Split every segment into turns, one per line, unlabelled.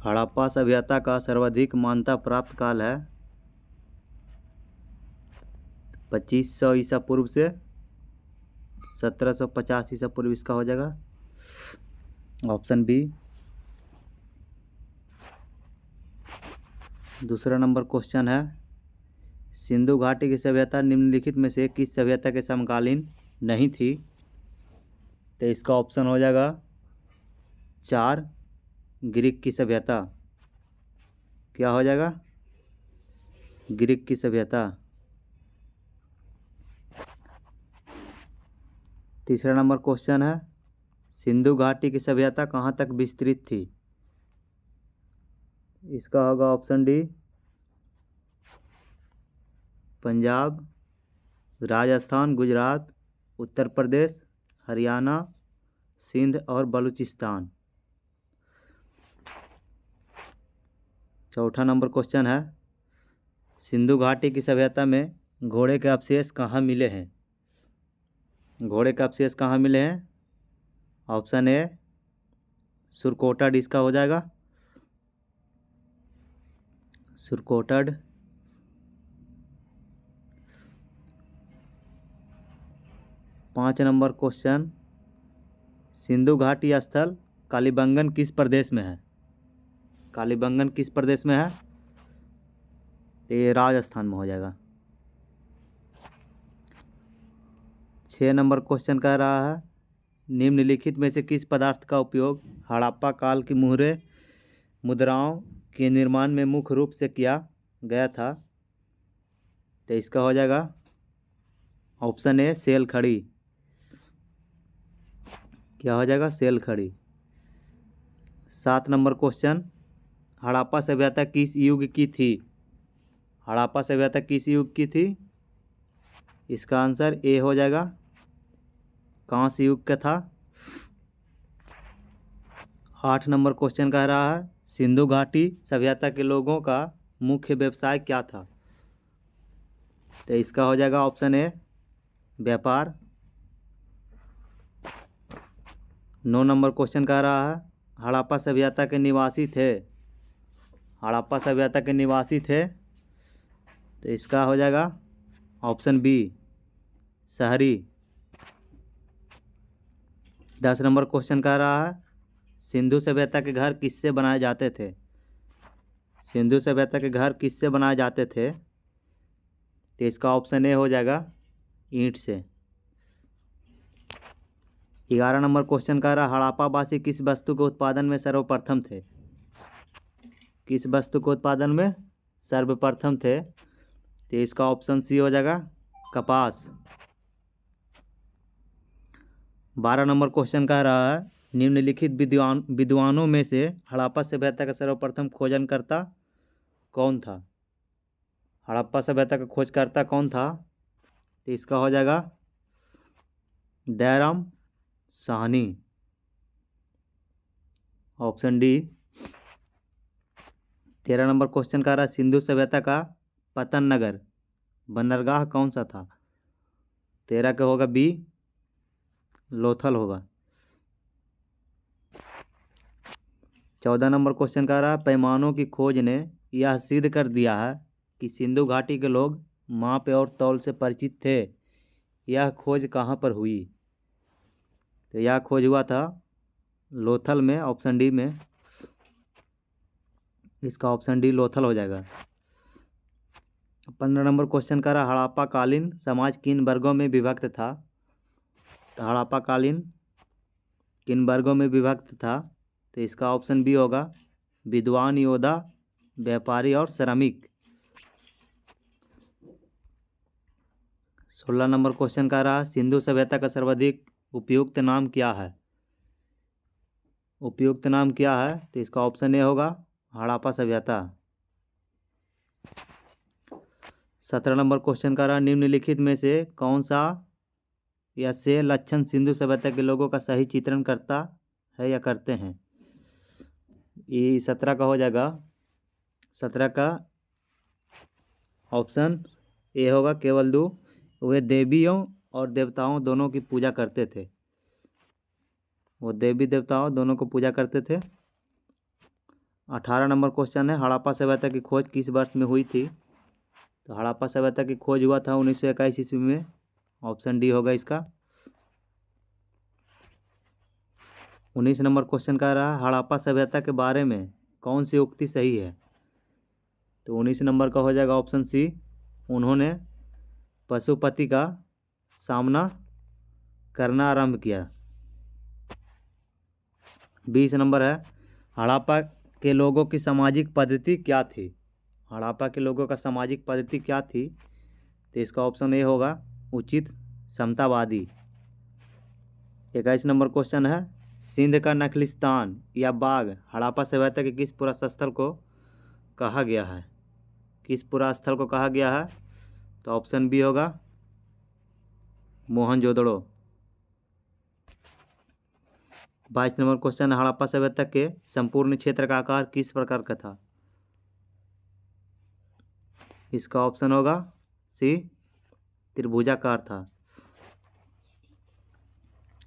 हड़प्पा सभ्यता का सर्वाधिक मान्यता प्राप्त काल है 2500 ईसा पूर्व से 1750 ईसा पूर्व। इसका हो जाएगा ऑप्शन बी। दूसरा नंबर क्वेश्चन है, सिंधु घाटी की सभ्यता निम्नलिखित में से किस सभ्यता के समकालीन नहीं थी? तो इसका ऑप्शन हो जाएगा 4, ग्रीक की सभ्यता। क्या हो जाएगा? ग्रीक की सभ्यता। तीसरा नंबर क्वेश्चन है, सिंधु घाटी की सभ्यता कहाँ तक विस्तृत थी? इसका होगा ऑप्शन डी, पंजाब, राजस्थान, गुजरात, उत्तर प्रदेश, हरियाणा, सिंध और बलूचिस्तान। चौथा नंबर क्वेश्चन है, सिंधु घाटी की सभ्यता में घोड़े के अवशेष कहाँ मिले हैं? घोड़े के अवशेष कहाँ मिले हैं? Option A, Surkotada. इसका हो जाएगा सुरकोटड। पाँच नंबर क्वेश्चन, सिंधु घाटी स्थल कालीबंगन किस प्रदेश में है? कालीबंगन किस प्रदेश में है? तो ये राजस्थान में हो जाएगा। 6 नंबर क्वेश्चन कह रहा है, निम्नलिखित में से किस पदार्थ का उपयोग हड़प्पा काल की मुहरे मुद्राओं के निर्माण में मुख्य रूप से किया गया था? तो इसका हो जाएगा ऑप्शन ए, सेल खड़ी। क्या हो जाएगा? सेल खड़ी। 7 नंबर क्वेश्चन, हड़प्पा सभ्यता किस युग की थी? हड़प्पा सभ्यता किस युग की थी? इसका आंसर ए हो जाएगा, कांस्य युग का था। 8 नंबर क्वेश्चन कह रहा है, सिंधु घाटी सभ्यता के लोगों का मुख्य व्यवसाय क्या था? तो इसका हो जाएगा ऑप्शन ए, व्यापार। 9 नंबर क्वेश्चन कह रहा है, हड़प्पा सभ्यता के निवासी थे। हड़प्पा सभ्यता के निवासी थे, तो इसका हो जाएगा ऑप्शन बी, शहरी। 10 नंबर क्वेश्चन कह रहा है, सिंधु सभ्यता के घर किससे बनाए जाते थे? सिंधु सभ्यता के घर किससे बनाए जाते थे? तो इसका ऑप्शन ए हो जाएगा, ईंट से। 11 नंबर क्वेश्चन कह रहा है, हड़प्पावासी किस वस्तु के उत्पादन में सर्वप्रथम थे? किस वस्तु के उत्पादन में सर्वप्रथम थे? तो इसका ऑप्शन सी हो जाएगा, कपास। 12 नंबर क्वेश्चन कह रहा है, निम्नलिखित विद्वानों में से हड़प्पा सभ्यता का सर्वप्रथम खोजनकर्ता कौन था? हड़प्पा सभ्यता का खोजकर्ता कौन था? तो इसका हो जाएगा Dayaram Sahni, option D. 13 number question कह रहा है, सिंधु सभ्यता का पतन नगर बंदरगाह कौन सा था? 13 का होगा बी, लोथल होगा। 14 नंबर क्वेश्चन कह रहा है, पैमानों की खोज ने यह सिद्ध कर दिया है कि सिंधु घाटी के लोग माप और तौल से परिचित थे। यह खोज कहाँ पर हुई? तो यह खोज हुआ था लोथल में, ऑप्शन डी में। इसका ऑप्शन डी, लोथल हो जाएगा। 15 नंबर क्वेश्चन कह रहा है, हड़प्पा कालीन समाज किन वर्गों में विभक्त था? तो हड़प्पा कालीन किन वर्गों में विभक्त था? तो इसका ऑप्शन बी होगा, विद्वान, योद्धा, व्यापारी और श्रमिक। 16 नंबर क्वेश्चन कह रहा है, सिंधु सभ्यता का सर्वाधिक उपयुक्त नाम क्या है? उपयुक्त नाम क्या है? तो इसका ऑप्शन ए होगा, हड़प्पा सभ्यता। 17 नंबर क्वेश्चन कह रहा है, निम्नलिखित में से कौन सा या से लक्षण सिंधु सभ्यता के लोगों का सही चित्रण करता है या करते हैं? ये 17 का हो जाएगा। 17 का ऑप्शन ए होगा, केवल दो। वे देवियों और देवताओं दोनों की पूजा करते थे। वो देवी देवताओं दोनों को पूजा करते थे। 18 नंबर क्वेश्चन है, हड़प्पा सभ्यता की खोज किस वर्ष में हुई थी? तो हड़प्पा सभ्यता की खोज हुआ था 1921 ईस्वी में। ऑप्शन डी होगा इसका। 19 नंबर क्वेश्चन कह रहा है, हड़प्पा सभ्यता के बारे में कौन सी उक्ति सही है? तो 19 नंबर का हो जाएगा ऑप्शन सी, उन्होंने पशुपति का सामना करना आरंभ किया। 20 नंबर है, हड़प्पा के लोगों की सामाजिक पद्धति क्या थी? हड़प्पा के लोगों का सामाजिक पद्धति क्या थी? तो इसका ऑप्शन ए होगा उचित समतावादी। 21 नंबर क्वेश्चन है, सिंध का नखलिस्तान या बाग हड़प्पा सभ्यता के किस पुरास्थल को कहा गया है? किस पुरास्थल को कहा गया है? तो ऑप्शन बी होगा मोहनजोदड़ो। 22 नंबर क्वेश्चन, हड़प्पा सभ्यता के संपूर्ण क्षेत्र का आकार किस प्रकार का था? इसका ऑप्शन होगा सी, त्रिभुजाकार था।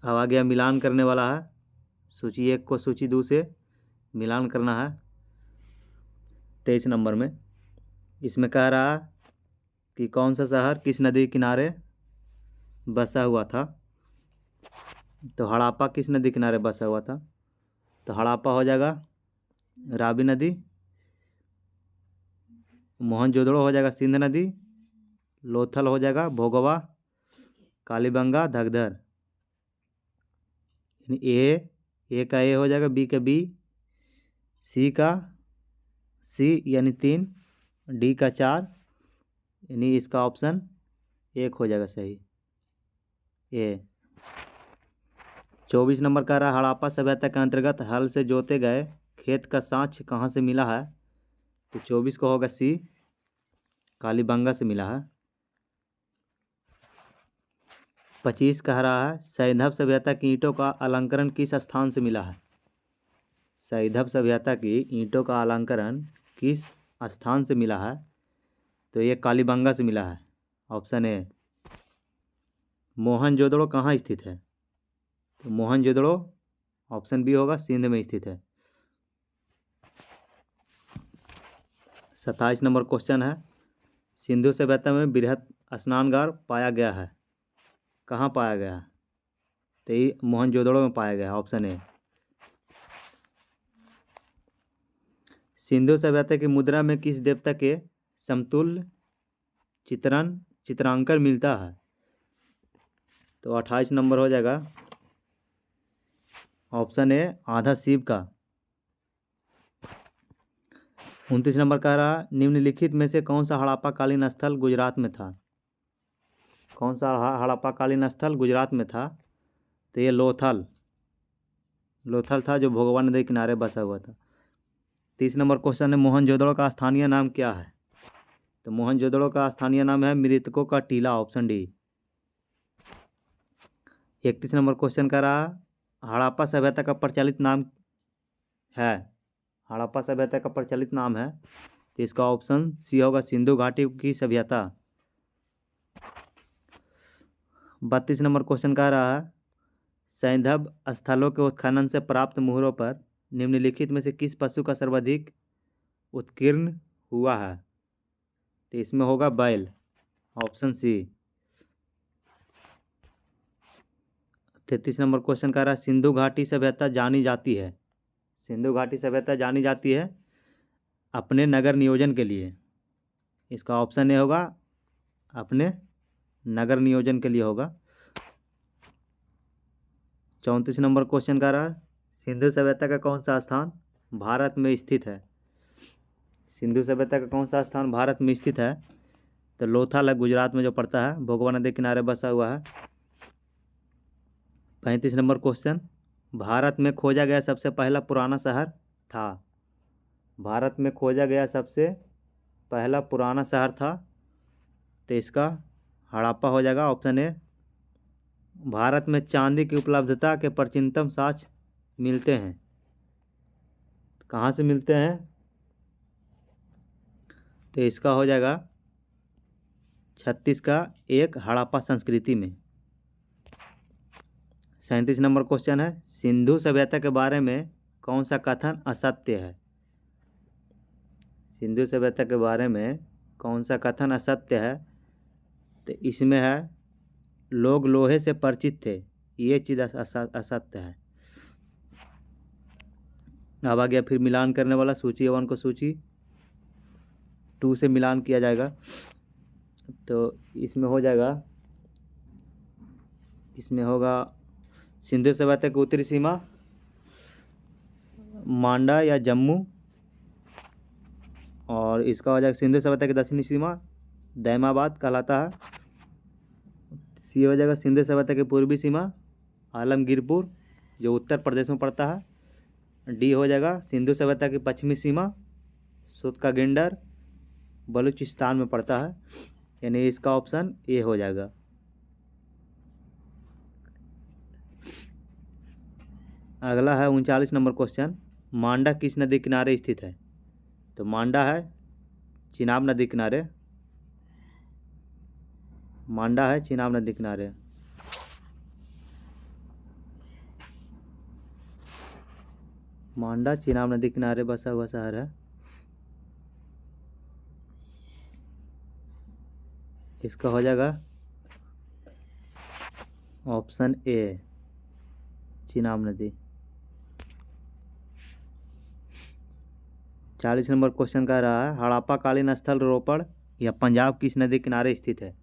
अब आ गया मिलान करने वाला है, सूची 1 को सूची 2 से मिलान करना है। 23 नंबर में इसमें कह रहा है कि कौन सा शहर किस नदी के किनारे बसा हुआ था? तो हड़प्पा किस नदी किनारे बसा हुआ था? तो हड़प्पा हो जाएगा रावी नदी, मोहनजोदड़ो हो जाएगा सिंध नदी, लोथल हो जाएगा भोगवा, कालीबंगा धगधर। ए का ए हो जाएगा, बी का बी, सी का सी यानी 3, डी का 4, यानी इसका ऑप्शन 1 हो जाएगा सही, ए। 24 नंबर का रहा, हड़प्पा सभ्यता के अंतर्गत हल से जोते गए खेत का साक्ष्य कहाँ से मिला है? तो 24 को होगा सी, कालीबंगा से मिला है। 25 कह रहा है, सैंधव सभ्यता की ईंटों का अलंकरण किस स्थान से मिला है? सैंधव सभ्यता की ईंटों का अलंकरण किस स्थान से मिला है? तो ये कालीबंगा से मिला है, ऑप्शन ए। मोहनजोदड़ो कहाँ स्थित है? तो मोहनजोदड़ो ऑप्शन बी होगा, सिंध में स्थित है। 27 नंबर क्वेश्चन है, सिंधु सभ्यता में बृहत स्नानगार पाया गया है, कहाँ पाया गया है? तो ये मोहनजोदड़ो में पाया गया है, ऑप्शन ए। सिंधु सभ्यता की मुद्रा में किस देवता के समतुल्य चित्रांकन मिलता है? तो 28 नंबर हो जाएगा ऑप्शन ए, आधा शिव का। 29 नंबर कह रहा, निम्नलिखित में से कौन सा हड़प्पा कालीन स्थल गुजरात में था? कौन सा हड़प्पा कालीन स्थल गुजरात में था? तो ये लोथल था, जो भोगवा नदी किनारे बसा हुआ था। 30 नंबर क्वेश्चन है, मोहनजोदड़ो का स्थानीय नाम क्या है? तो मोहनजोदड़ो का स्थानीय नाम है मृतकों का टीला, ऑप्शन डी। 31 नंबर क्वेश्चन का रहा, हड़प्पा सभ्यता का प्रचलित नाम है, हड़प्पा सभ्यता का प्रचलित नाम है, तो इसका ऑप्शन सी होगा, सिंधु घाटी की सभ्यता। 32 नंबर क्वेश्चन कह रहा है, सैंधव स्थलों के उत्खनन से प्राप्त मुहरों पर निम्नलिखित में से किस पशु का सर्वाधिक उत्कीर्ण हुआ है? तो इसमें होगा बैल, ऑप्शन सी। 33 नंबर क्वेश्चन कह रहा है, सिंधु घाटी सभ्यता जानी जाती है, सिंधु घाटी सभ्यता जानी जाती है अपने नगर नियोजन के लिए, इसका ऑप्शन ए होगा, अपने नगर नियोजन के लिए होगा। 34 नंबर क्वेश्चन का रहा, सिंधु सभ्यता का कौन सा स्थान भारत में स्थित है? सिंधु सभ्यता का कौन सा स्थान भारत में स्थित है? तो लोथल है, गुजरात में जो पड़ता है, भोगवा नदी किनारे बसा हुआ है। 35 नंबर क्वेश्चन, भारत में खोजा गया सबसे पहला पुराना शहर था? भारत में खोजा गया सबसे पहला पुराना शहर था, तो इसका हड़प्पा हो जाएगा, ऑप्शन ए। भारत में चांदी की उपलब्धता के प्राचीनतम साक्ष्य मिलते हैं, कहाँ से मिलते हैं? तो इसका हो जाएगा 36 का 1, हड़प्पा संस्कृति में। 37 नंबर क्वेश्चन है, सिंधु सभ्यता के बारे में कौन सा कथन असत्य है? सिंधु सभ्यता के बारे में कौन सा कथन असत्य है? तो इसमें है लोग लोहे से परिचित थे, ये चीज़ असत्य है। अब आ गया फिर मिलान करने वाला, सूची 1 को सूची 2 से मिलान किया जाएगा। तो इसमें हो जाएगा, इसमें होगा सिंधु सभ्यता की उत्तरी सीमा मांडा या जम्मू, और इसका हो जाएगा सिंधु सभ्यता की दक्षिणी सीमा दैमाबाद कहलाता है। सी हो जाएगा सिंधु सभ्यता की पूर्वी सीमा आलमगीरपुर जो उत्तर प्रदेश में पड़ता है। डी हो जाएगा सिंधु सभ्यता की पश्चिमी सीमा सुतकागिंडर बलूचिस्तान में पड़ता है, यानी इसका ऑप्शन ए हो जाएगा। अगला है 39 नंबर क्वेश्चन, मांडा किस नदी किनारे स्थित है? तो मांडा है चिनाब नदी किनारे, मांडा है चिनाब नदी किनारे। मांडा चिनाब नदी किनारे बसा हुआ शहर है। इसका हो जाएगा ऑप्शन ए चिनाब नदी। 40 नंबर क्वेश्चन कह रहा है हड़प्पा कालीन स्थल रोपड़ या पंजाब किस नदी किनारे स्थित है?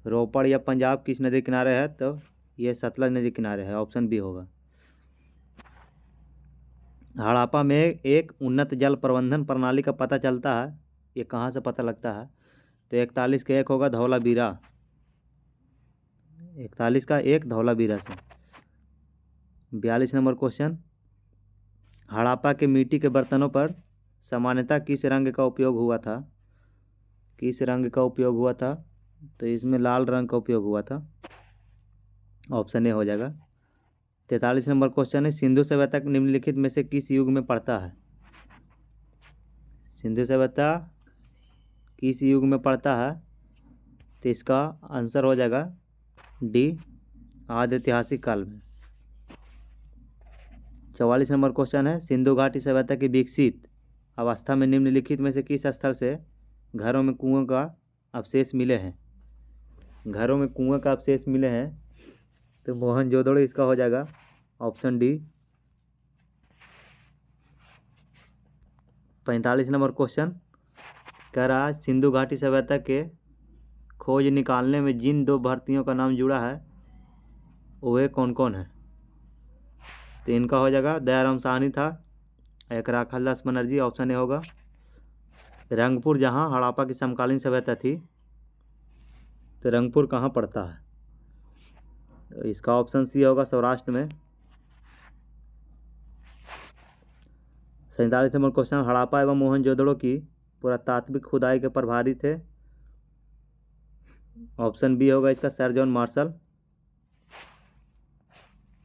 रोपड़ या पंजाब किस नदी किनारे है? तो यह सतलज नदी किनारे है, ऑप्शन बी होगा। हड़प्पा में एक उन्नत जल प्रबंधन प्रणाली का पता चलता है, ये कहाँ से पता लगता है? तो 41 का 1 होगा धौलावीरा, 41 का 1 धौलावीरा से। 42 नंबर क्वेश्चन, हड़प्पा के मिट्टी के बर्तनों पर सामान्यतः किस रंग का उपयोग हुआ था? किस रंग का उपयोग हुआ था? तो इसमें लाल रंग का उपयोग हुआ था, ऑप्शन ए हो जाएगा। 43 नंबर क्वेश्चन है सिंधु सभ्यता निम्नलिखित में से किस युग में पड़ता है? सिंधु सभ्यता किस युग में पड़ता है? तो इसका आंसर हो जाएगा डी आदि ऐतिहासिक काल में। 44 नंबर क्वेश्चन है सिंधु घाटी सभ्यता की विकसित अवस्था में निम्नलिखित में से किस स्थल से घरों में कुओं का अवशेष मिले हैं? घरों में कुएं का अवशेष मिले हैं, तो मोहनजोदड़ो इसका हो जाएगा ऑप्शन डी। 45 नंबर क्वेश्चन कह रहा है सिंधु घाटी सभ्यता के खोज निकालने में जिन 2 भर्तियों का नाम जुड़ा है वे कौन कौन है? तो इनका हो जाएगा दयाराम साहनी था, एक राखालदास बनर्जी, ऑप्शन ए होगा। रंगपुर जहाँ हड़प्पा की समकालीन सभ्यता थी, तो रंगपुर कहाँ पड़ता है? तो इसका ऑप्शन सी होगा सौराष्ट्र में। 47 नंबर क्वेश्चन हड़प्पा एवं मोहनजोदड़ो की पुरातात्विक खुदाई के प्रभारी थे, ऑप्शन बी होगा इसका sir John Marshall.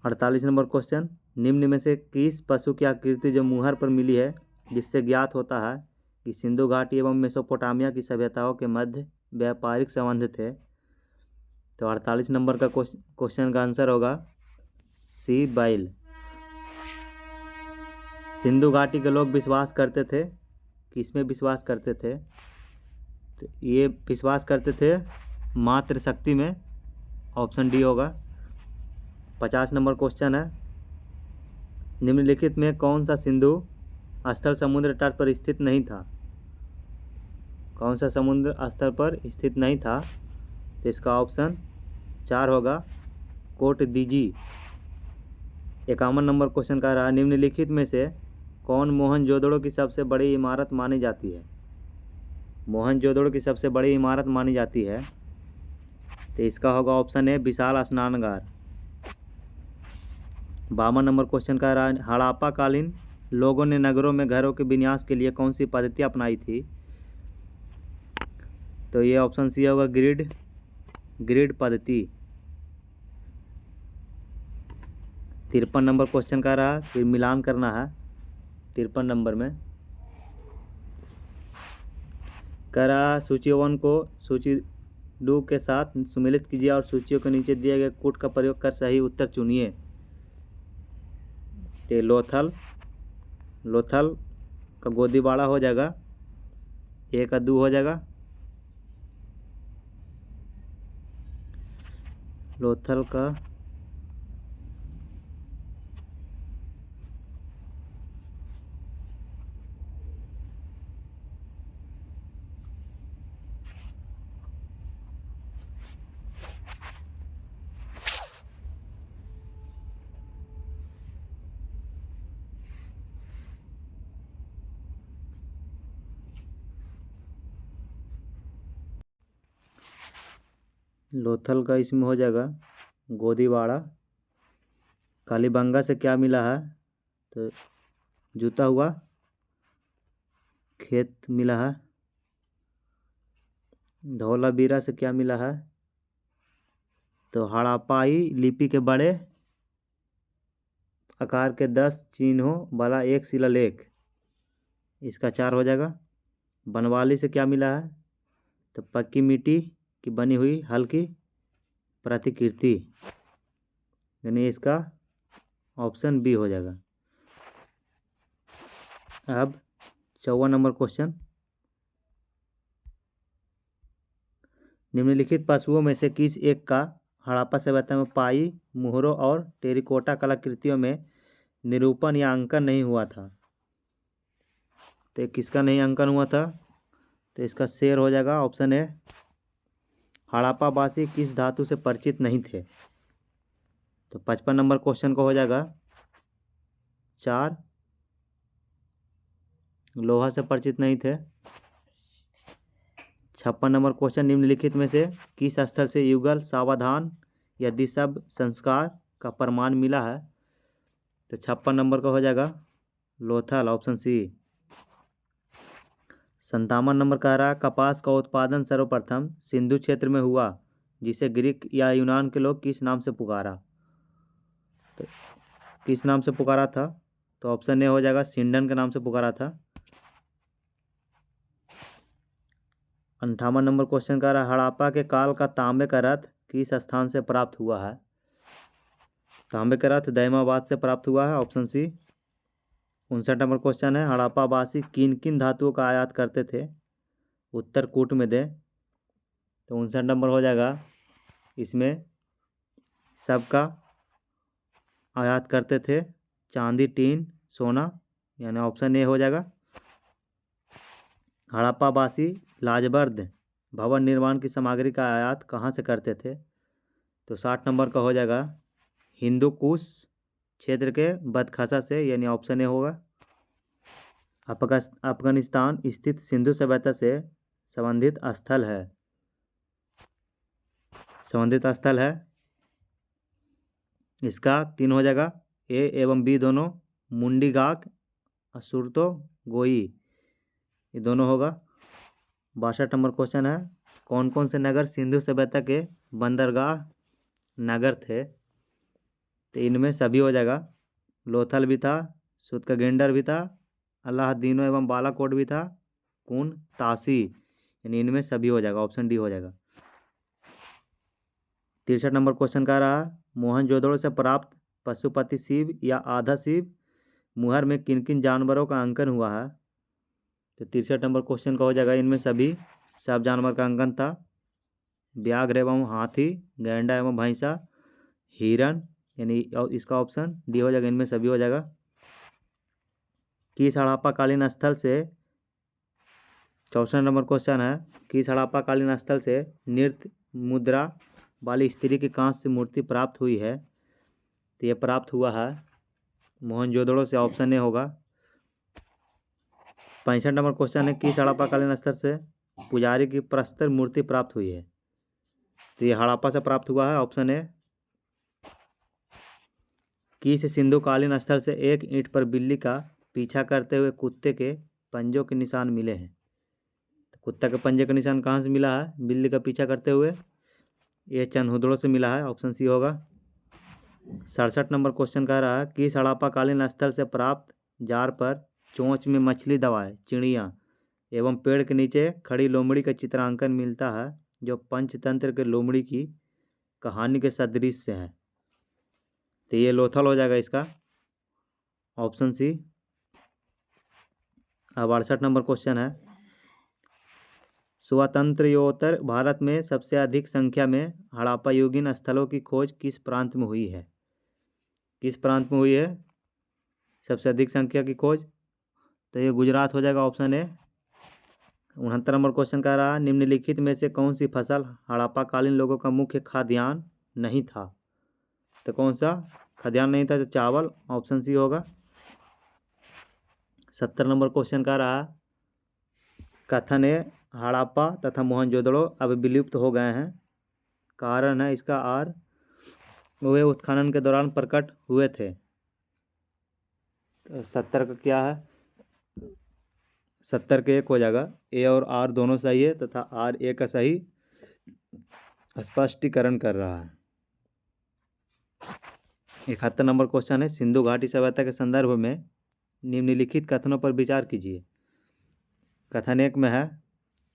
48 number question निम्न में से किस पशु की आकृति जो मुहर पर मिली है जिससे ज्ञात होता है कि सिंधु घाटी एवं मेसोपोटामिया की सभ्यताओं के मध्य व्यापारिक संबंध थे? तो 48 नंबर का क्वेश्चन का आंसर होगा सी बैल। सिंधु घाटी के लोग विश्वास करते थे, किसमें विश्वास करते थे? तो ये विश्वास करते थे मातृ शक्ति में, ऑप्शन डी होगा। 50 नंबर क्वेश्चन है निम्नलिखित में कौन सा सिंधु स्थल समुद्र तट पर स्थित नहीं था? कौन सा समुद्र स्थल पर स्थित नहीं था? तो इसका ऑप्शन 4 होगा कोट दीजी। 51 नंबर क्वेश्चन का रहा निम्नलिखित में से कौन मोहनजोदड़ो की सबसे बड़ी इमारत मानी जाती है? मोहनजोदड़ो की सबसे बड़ी इमारत मानी जाती है, तो इसका होगा ऑप्शन ए विशाल स्नानगार। 52 नंबर क्वेश्चन का रहा हड़प्पा कालीन लोगों ने नगरों में घरों के विन्यास के लिए कौन सी पद्धति अपनाई थी? तो ये ऑप्शन सी होगा ग्रिड पद्धति। 53 नंबर क्वेश्चन का रहा फिर मिलान करना है। 53 नंबर में कह रहा सूची 1 को सूची 2 के साथ सुमेलित कीजिए और सूचियों के नीचे दिए गए कूट का प्रयोग कर सही उत्तर चुनिए। तो लोथल का गोदीबाड़ा हो जाएगा, 1 का 2 हो जाएगा। लोथल का लोथल का इसमें हो जाएगा गोदीवाड़ा। कालीबंगा से क्या मिला है, तो जूता हुआ खेत मिला है। धौलावीरा से क्या मिला है, तो हड़प्पाई लिपि के बड़े आकार के 10 चिन्हों वाला एक शिलालेख, इसका 4 हो जाएगा। बनवाली से क्या मिला है, तो पक्की मिट्टी की बनी हुई हल्की प्रतिकृति, यानी इसका ऑप्शन बी हो जाएगा। अब 54 नंबर क्वेश्चन, निम्नलिखित पशुओं में से किस एक का हड़प्पा सभ्यता में पाई मोहरों और टेरिकोटा कलाकृतियों में निरूपण या अंकन नहीं हुआ था। तो किसका नहीं अंकन हुआ था, तो इसका शेर हो जाएगा ऑप्शन ए। हड़प्पावासी किस धातु से परिचित नहीं थे, तो 55 नंबर क्वेश्चन को हो जाएगा 4, लोहा से परिचित नहीं थे। 56 नंबर क्वेश्चन, निम्नलिखित में से किस स्थल से युगल सावधान या दिशब संस्कार का प्रमाण मिला है, तो 56 नंबर का हो जाएगा लोथल, ऑप्शन सी। 57 नंबर कह रहा है कपास का उत्पादन सर्वप्रथम सिंधु क्षेत्र में हुआ, जिसे ग्रीक या यूनान के लोग किस नाम से पुकारा, तो किस नाम से पुकारा था, तो ऑप्शन ए हो जाएगा सिंडन के नाम से पुकारा था। 58 नंबर क्वेश्चन कह रहा है हड़प्पा के काल का तांबे का रथ किस स्थान से प्राप्त हुआ है, तांबे का रथ दैमाबाद से प्राप्त हुआ है, ऑप्शन सी। 59 नंबर क्वेश्चन है हड़प्पावासी किन किन धातुओं का आयात करते थे, उत्तर कूट में दे, तो 59 नंबर हो जाएगा इसमें सबका आयात करते थे, चांदी टीन सोना, यानी ऑप्शन ए हो जाएगा। हड़प्पावासी लाजबर्द भवन निर्माण की सामग्री का आयात कहाँ से करते थे, तो 60 नंबर का हो जाएगा हिंदू कुश क्षेत्र के बदखसा से, यानी ऑप्शन ए होगा। अफगानिस्तान स्थित सिंधु सभ्यता से संबंधित स्थल है, संबंधित स्थल है, इसका 3 हो जाएगा, ए एवं बी दोनों, मुंडीगाक असुरतो गोई, ये दोनों होगा। 62 नंबर क्वेश्चन है कौन कौन से नगर सिंधु सभ्यता के बंदरगाह नगर थे, तो इनमें सभी हो जाएगा। लोथल भी था, सुतकगेंडर भी था, अलाहदीनो एवं बालाकोट भी था, कून तासी, यानी इनमें सभी हो जाएगा, ऑप्शन डी हो जाएगा। 63 नंबर क्वेश्चन कह रहा है मोहनजोदड़ो से प्राप्त पशुपति शिव या आधा शिव मुहर में किन किन जानवरों का अंकन हुआ है, तो 63 नंबर क्वेश्चन का हो जाएगा इनमें सभी सब जानवर का अंकन था, व्याघ्र एवं हाथी, गैंडा एवं भैंसा, हिरन, यानी इसका ऑप्शन डी हो जाएगा, इनमें सभी हो जाएगा। किस हड़प्पाकालीन स्थल से 64 नंबर क्वेश्चन है किस हड़प्पाकालीन स्थल से नृत्य मुद्रा वाली स्त्री की कांस्य से मूर्ति प्राप्त हुई है, तो ये प्राप्त हुआ है मोहनजोदड़ो से, ऑप्शन ए होगा। 65 नंबर क्वेश्चन है किस हड़प्पाकालीन स्थल से पुजारी की प्रस्तर मूर्ति प्राप्त हुई है, तो ये हड़प्पा से प्राप्त हुआ है, ऑप्शन ए। किस सिंधुकालीन स्थल से एक ईंट पर बिल्ली का पीछा करते हुए कुत्ते के पंजों के निशान मिले हैं, तो कुत्ता के पंजे का निशान कहाँ से मिला है बिल्ली का पीछा करते हुए, ये चनहुदड़ो से मिला है, ऑप्शन सी होगा। 67 नंबर क्वेश्चन कह रहा है किस हड़प्पाकालीन स्थल से प्राप्त जार पर चोंच में मछली दवाएं चिड़ियाँ एवं पेड़ के नीचे खड़ी लोमड़ी का चित्रांकन मिलता है, जो पंचतंत्र के लोमड़ी की कहानी के सदृश से है, तो ये लोथल हो जाएगा इसका, ऑप्शन सी। अब 68 नंबर क्वेश्चन है स्वातंत्र्योत्तर भारत में सबसे अधिक संख्या में हड़प्पा युगीन स्थलों की खोज किस प्रांत में हुई है? किस प्रांत में हुई है सबसे अधिक संख्या की खोज? तो ये गुजरात हो जाएगा, ऑप्शन ए। 69 नंबर क्वेश्चन कह रहा है निम्नलिखित में से कौन सी फसल हड़प्पा कालीन लोगों का मुख्य खाद्यान्न नहीं था? तो कौन सा खाद्यान्न नहीं था? तो चावल, ऑप्शन सी होगा। 70 नंबर क्वेश्चन कह रहा है कथन है हड़प्पा तथा मोहनजोदड़ो अब विलुप्त हो गए हैं, कारण है इसका आर वे उत्खनन के दौरान प्रकट हुए थे। तो 70 का क्या है? 70 के एक हो जाएगा, ए और आर दोनों सही है तथा आर ए का सही स्पष्टीकरण कर रहा है। 71 नंबर क्वेश्चन है सिंधु घाटी सभ्यता के संदर्भ में निम्नलिखित कथनों पर विचार कीजिए। कथन एक में है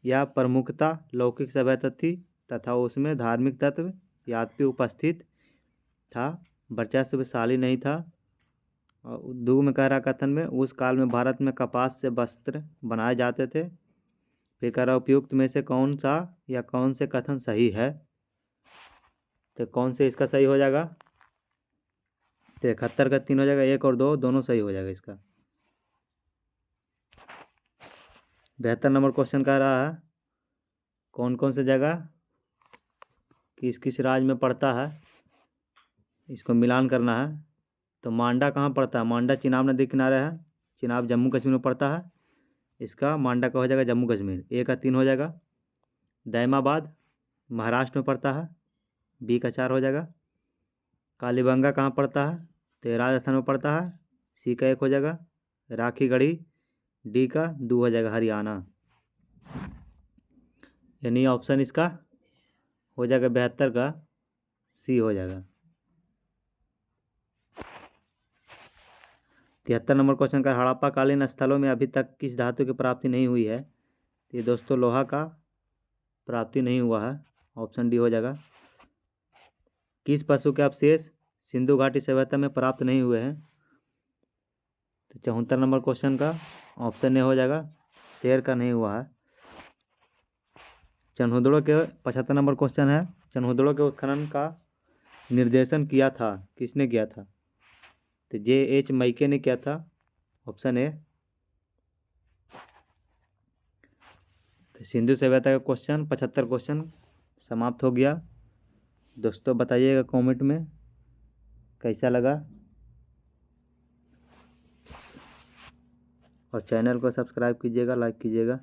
यह प्रमुखता लौकिक सभ्यता थी तथा उसमें धार्मिक तत्व यद्यपि उपस्थित था, वर्चस्वशाली नहीं था। और दो में कह रहा कथन में उस काल में भारत में कपास से वस्त्र बनाए जाते थे। फिर कह रहा उपयुक्त में से कौन सा या कौन से कथन सही है? तो कौन से इसका सही हो जाएगा? तो 71 का 3 हो जाएगा, 1 और 2 दोनों सही हो जाएगा इसका। 72 नंबर क्वेश्चन कह रहा है कौन कौन से जगह किस किस राज्य में पड़ता है, इसको मिलान करना है। तो मांडा कहाँ पड़ता है? मांडा चिनाब नदी किनारे है, चिनाब जम्मू कश्मीर में पड़ता है, इसका मांडा का हो जाएगा जम्मू कश्मीर। ए का 3 हो जाएगा। दैमाबाद महाराष्ट्र में पड़ता है, बी का 4 हो जाएगा। कालीबंगा कहाँ पड़ता है? तो ये राजस्थान में पड़ता है, सी का 1 हो जाएगा। राखीगढ़ी डी का 2 हो जाएगा, हरियाणा। यानी ऑप्शन इसका हो जाएगा 72 का सी हो जाएगा। 73 नंबर क्वेश्चन का हड़प्पा कालीन स्थलों में अभी तक किस धातु की प्राप्ति नहीं हुई है? तो ये दोस्तों लोहा का प्राप्ति नहीं हुआ है, ऑप्शन डी हो जाएगा। किस पशु के अवशेष सिंधु घाटी सभ्यता में प्राप्त नहीं हुए हैं? तो 74 नंबर क्वेश्चन का ऑप्शन ए हो जाएगा, शेर का नहीं हुआ है। चन्हुदड़ो के 75 नंबर क्वेश्चन है चन्हुदड़ो के उत्खनन का निर्देशन किया था, किसने किया था? तो J.H. मैके ने किया था, ऑप्शन ए। तो सिंधु सभ्यता का क्वेश्चन 75 क्वेश्चन समाप्त हो गया। दोस्तों बताइएगा कमेंट में कैसा लगा, और चैनल को सब्सक्राइब कीजिएगा, लाइक कीजिएगा।